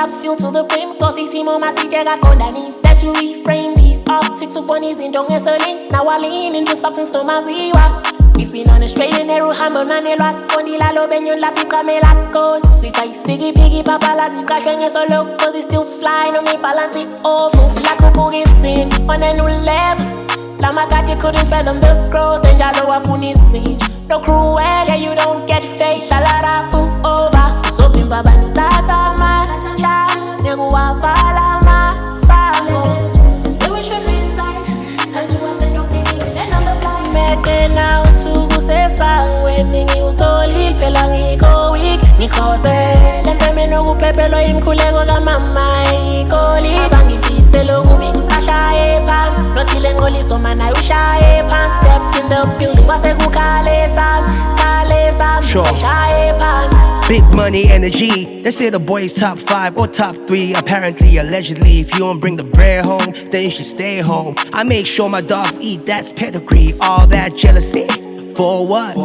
cups filled to the brim. Tosisimo masijega kondani. Set to reframe these optics upon his in dongeselin. Now I lean into substance to maziwa. We've been on a straight and narrow hammer nane rock. Kondi la lo benyon la pika me la con. Sitai sigi piggy papa la zika shwenye solo. Cause it's still flying on me balance it awful. Like a boogie sin on a new level. Lama God, you couldn't fathom the growth. And jalo afuni siege. No cruel, yeah, you don't get faith. La la la fu over. So fimba bantata ma chance. Negu wavala ma silence. It's where we should reside. Time to ascend up, then on the fly. Meke now to say sang. When ningi utoli pelangi go weak. Nikose lempeme no upepelo imkulego gamama ikoli. Abangi fise lo gumi kasha e pants. No tilengoli so man I wish I a pants. Step in the building wase kukale sam. Kale sam. Sure. Kasha e pants. Big money energy. They say the boy's top 5 or top 3. Apparently, allegedly, if you don't bring the bread home, then you should stay home. I make sure my dogs eat, that's pedigree. All that jealousy. For what?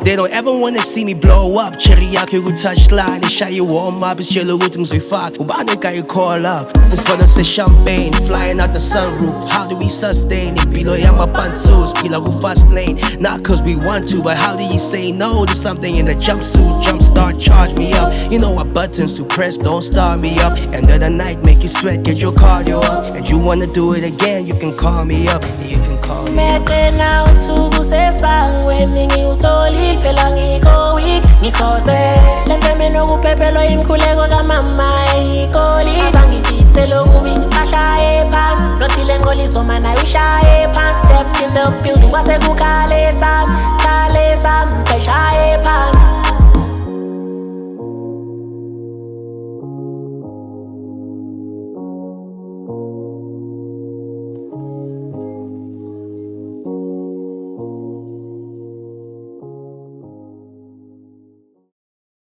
They don't ever wanna see me blow up. Cherry yaki with touchline. They shy you warm up. It's yellow with them so fuck. Ubane guy you call up. This for them say champagne. Flying out the sunroof. How do we sustain it? Below yama pantus. Pila with fast lane. Not cause we want to, but how do you say no to something in a jumpsuit? Jumpstart, charge me up. You know what buttons to press, don't start me up. End of the night, make you sweat, get your cardio up. And you wanna do it again, you can call me up. You can call me up. Now to say sang. When ningi utoli pelangi go weak. Nikose lempeme no upepelo imkulego gamama ikoli. Abangi fise lo gumi kasha e pants. No tilengoli so man I wish I a pants. Step in the building wase kukale sam. Kale sam stay shy